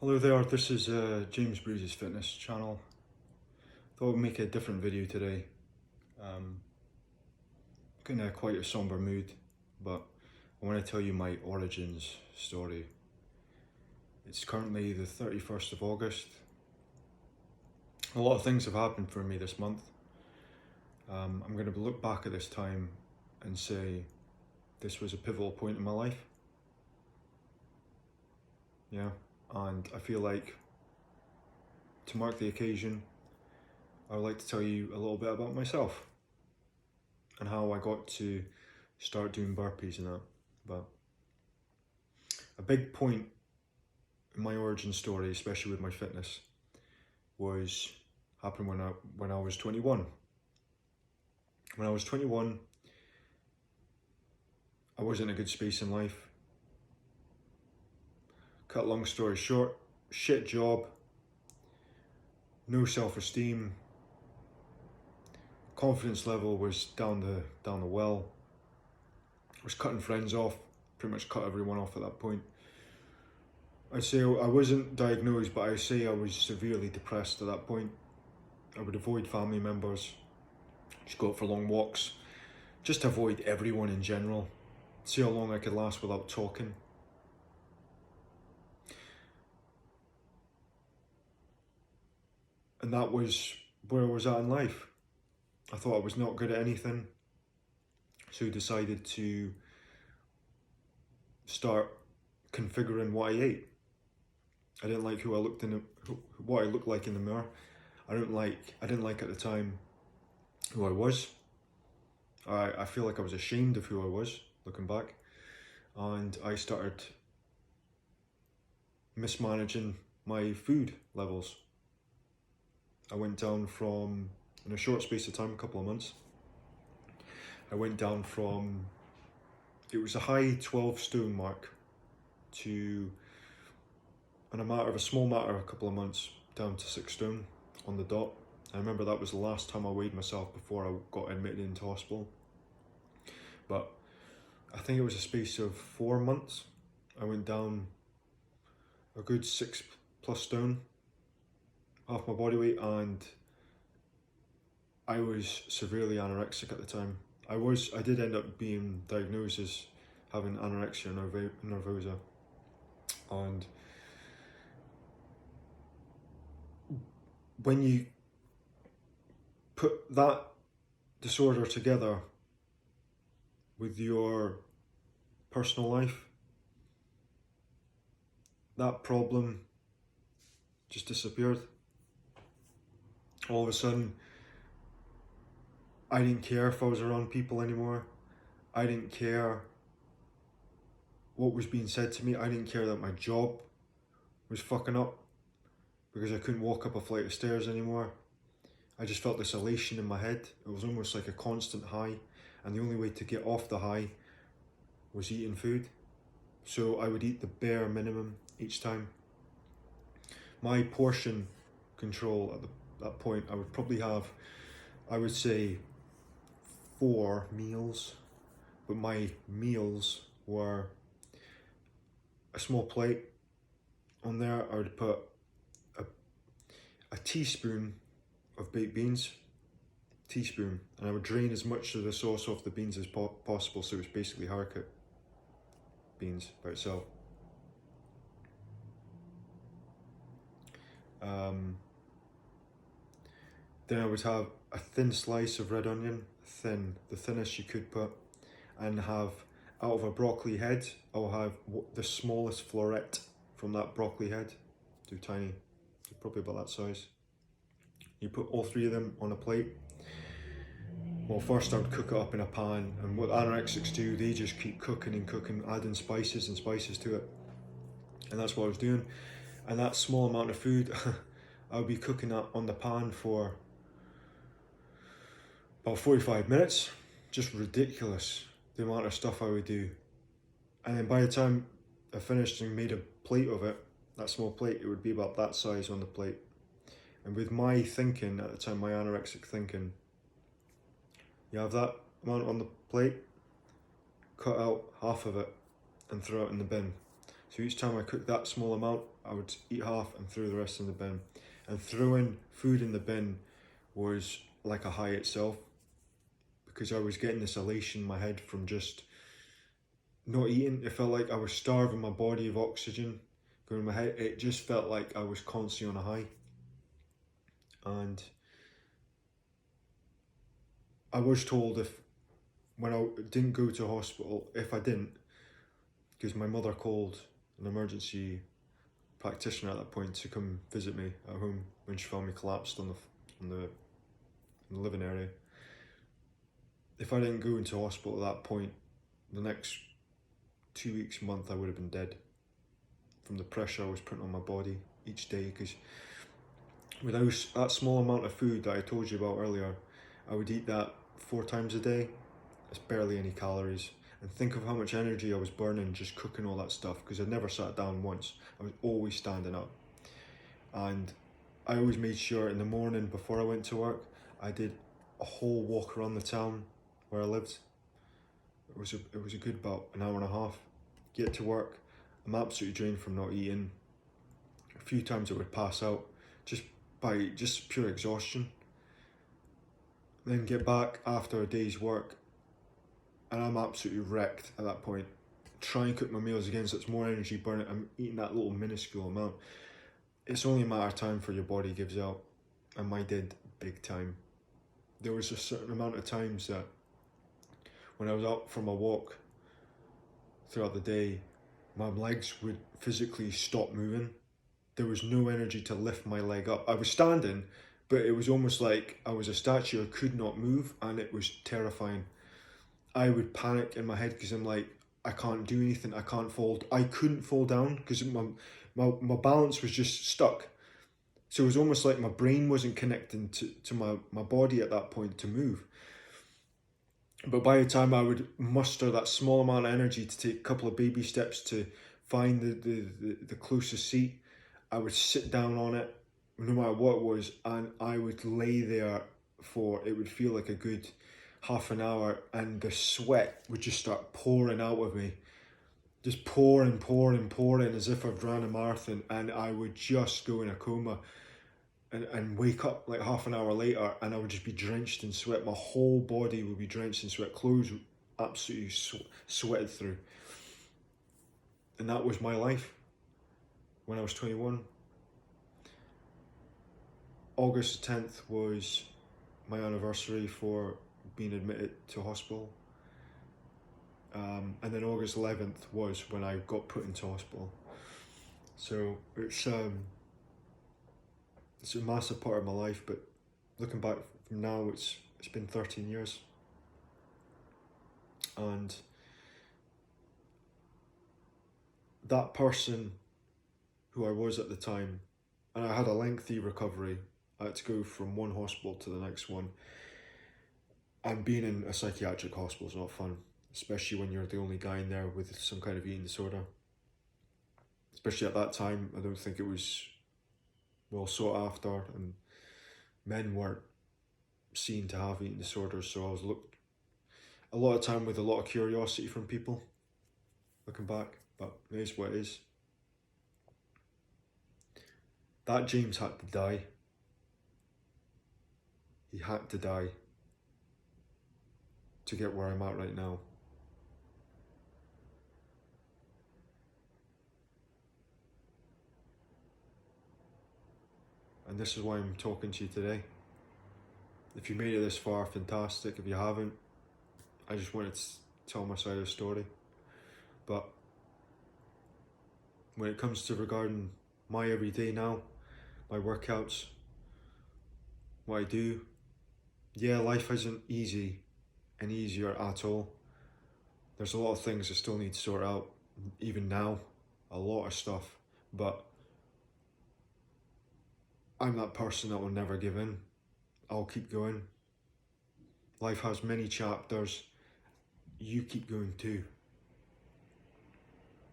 Hello there, this is James Breeze's fitness channel. Thought I'd make a different video today. In quite a somber mood, but I want to tell you my origins story. It's currently the 31st of August. A lot of things have happened for me this month. I'm going to look back at this time and say this was a pivotal point in my life. Yeah, and I feel like to mark the occasion, I would like to tell you a little bit about myself and how I got to start doing burpees and that. But a big point in my origin story, especially with my fitness, happened when I was 21. When I was 21, I was in a good space in life. Cut long story short, shit job, no self-esteem, confidence level was down the well. I was cutting friends off, pretty much cut everyone off at that point. I'd say I wasn't diagnosed, but I'd say I was severely depressed at that point. I would avoid family members, just go out for long walks, just avoid everyone in general, see how long I could last without talking. And that was where I was at in life. I thought I was not good at anything, so I decided to start configuring what I ate. I didn't like what I looked like in the mirror. I didn't like at the time who I was. I feel like I was ashamed of who I was looking back, and I started mismanaging my food levels. I went down from, in a short space of time, a couple of months, I went down from, it was a high 12 stone mark to, in a small matter of a couple of months, down to 6 stone on the dot. I remember that was the last time I weighed myself before I got admitted into hospital. But I think it was a space of 4 months. I went down a good 6+ stone, half my body weight, and I was severely anorexic at the time. I did end up being diagnosed as having anorexia nervosa, and when you put that disorder together with your personal life, that problem just disappeared. All of a sudden, I didn't care if I was around people anymore. I didn't care what was being said to me. I didn't care that my job was fucking up because I couldn't walk up a flight of stairs anymore. I just felt this elation in my head. It was almost like a constant high, and the only way to get off the high was eating food. So I would eat the bare minimum each time. My portion control at that point, I would probably have, I would say, 4 meals, but my meals were a small plate. On there I would put a teaspoon of baked beans, and I would drain as much of the sauce off the beans as possible, so it's basically haricot beans by itself. Then I would have a thin slice of red onion, the thinnest you could put, and have, out of a broccoli head, I'll have the smallest floret from that broccoli head. Too tiny, probably about that size. You put all 3 of them on a plate. Well, first I would cook it up in a pan, and what anorexics do, they just keep cooking and cooking, adding spices and spices to it. And that's what I was doing. And that small amount of food, I would be cooking that on the pan for about 45 minutes. Just ridiculous, the amount of stuff I would do. And then by the time I finished and made a plate of it, that small plate, it would be about that size on the plate. And with my thinking at the time, my anorexic thinking, you have that amount on the plate, cut out half of it and throw it in the bin. So each time I cooked that small amount, I would eat half and throw the rest in the bin. And throwing food in the bin was like a high itself, because I was getting this elation in my head from just not eating. It felt like I was starving my body of oxygen going in my head. It just felt like I was constantly on a high. And I was told when I didn't go to hospital, if I didn't, because my mother called an emergency practitioner at that point to come visit me at home when she found me collapsed in the living area. If I didn't go into hospital at that point, the next 2 weeks, month, I would have been dead from the pressure I was putting on my body each day. Because without that small amount of food that I told you about earlier, I would eat that 4 times a day. It's barely any calories. And think of how much energy I was burning just cooking all that stuff, because I'd never sat down once. I was always standing up. And I always made sure in the morning before I went to work, I did a whole walk around the town where I lived. It was a good about an hour and a half. Get to work, I'm absolutely drained from not eating. A few times I would pass out just by pure exhaustion. Then get back after a day's work, and I'm absolutely wrecked at that point. Try and cook my meals again so it's more energy burning. I'm eating that little minuscule amount. It's only a matter of time for your body gives out, and mine did big time. There was a certain amount of times that when I was out for my walk throughout the day, my legs would physically stop moving. There was no energy to lift my leg up. I was standing, but it was almost like I was a statue. I could not move, and it was terrifying. I would panic in my head because I'm like, I can't do anything. I can't fold. I couldn't fall down because my balance was just stuck. So it was almost like my brain wasn't connecting to my body at that point to move. But by the time I would muster that small amount of energy to take a couple of baby steps to find the closest seat, I would sit down on it, no matter what it was, and I would lay there for, it would feel like a good half an hour, and the sweat would just start pouring out of me. Just pouring as if I've ran a marathon, and I would just go in a coma and wake up like half an hour later, and I would just be drenched in sweat. My whole body would be drenched in sweat. Clothes absolutely sweated through. And that was my life when I was 21. August 10th was my anniversary for being admitted to hospital. And then August 11th was when I got put into hospital. So it's a massive part of my life, but looking back from now, it's been 13 years. And that person who I was at the time, and I had a lengthy recovery. I had to go from one hospital to the next one. And being in a psychiatric hospital is not fun, especially when you're the only guy in there with some kind of eating disorder. Especially at that time, I don't think it was well sought after, and men weren't seen to have eating disorders, so I was looked a lot of time with a lot of curiosity from people, looking back, but it is what it is. That James had to die. He had to die to get where I'm at right now. And this is why I'm talking to you today. If you made it this far, fantastic. If you haven't, I just wanted to tell my side of the story. But when it comes to regarding my everyday now, my workouts, what I do, yeah, life isn't easy and easier at all. There's a lot of things I still need to sort out, even now, a lot of stuff, but I'm that person that will never give in. I'll keep going. Life has many chapters. You keep going too.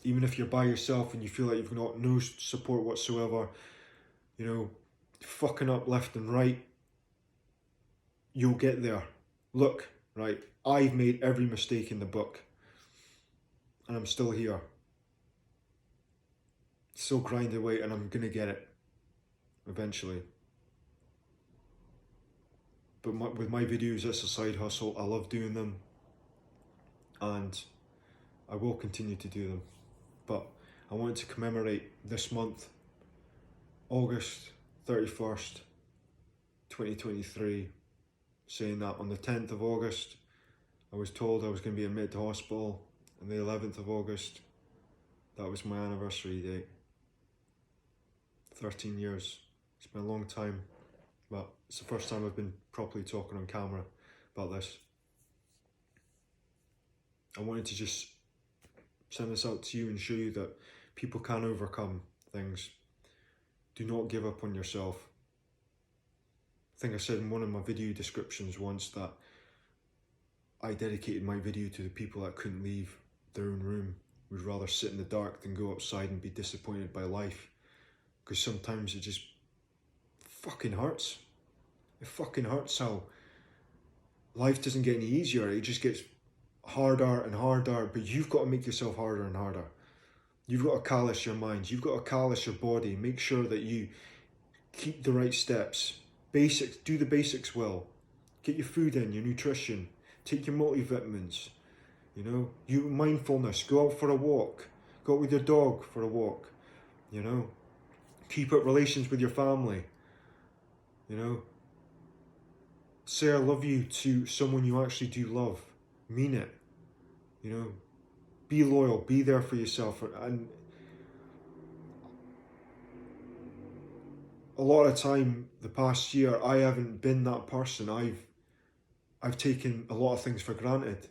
Even if you're by yourself and you feel like you've got no support whatsoever, you know, fucking up left and right, you'll get there. Look, right, I've made every mistake in the book, and I'm still here. still grind away, and I'm gonna get it eventually. But with my videos, it's a side hustle. I love doing them, and I will continue to do them. But I wanted to commemorate this month, August 31st, 2023, saying that on the 10th of August, I was told I was going to be admitted to hospital, and the 11th of August, that was my anniversary date. 13 years. It's been a long time, but it's the first time I've been properly talking on camera about this. I wanted to just send this out to you and show you that people can overcome things. Do not give up on yourself. I think I said in one of my video descriptions once that I dedicated my video to the people that couldn't leave their own room, would rather sit in the dark than go outside and be disappointed by life. Because sometimes it just fucking hurts. It fucking hurts how life doesn't get any easier. It just gets harder and harder, but you've got to make yourself harder and harder. You've got to callous your mind. You've got to callous your body. Make sure that you keep the right steps. Basics, do the basics well. Get your food in, your nutrition. Take your multivitamins. You know, you mindfulness. Go out for a walk. Go out with your dog for a walk. You know, keep up relations with your family. You know, say I love you to someone you actually do love. Mean it. You know, be loyal. Be there for yourself. And a lot of time the past year, I haven't been that person. I've taken a lot of things for granted,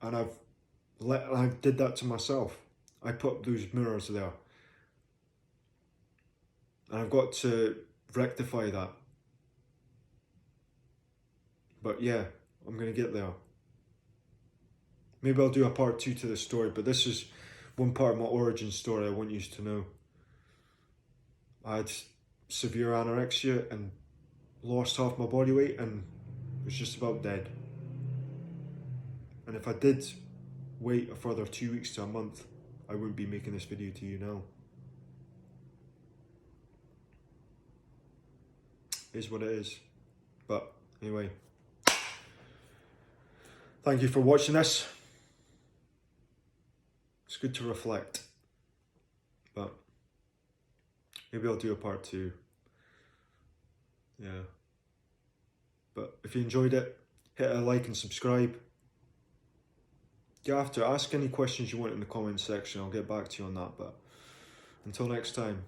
and I did that to myself. I put those mirrors there, and I've got to rectify that. But yeah, I'm gonna get there. Maybe I'll do a part 2 to the story, but this is one part of my origin story I want you to know. I had severe anorexia and lost half my body weight and was just about dead. And if I did wait a further 2 weeks to a month, I wouldn't be making this video to you now. It is what it is. But anyway, thank you for watching this. It's good to reflect, but maybe I'll do a part 2. Yeah. But if you enjoyed it, hit a like and subscribe. Get after it. Ask any questions you want in the comments section. I'll get back to you on that. But until next time.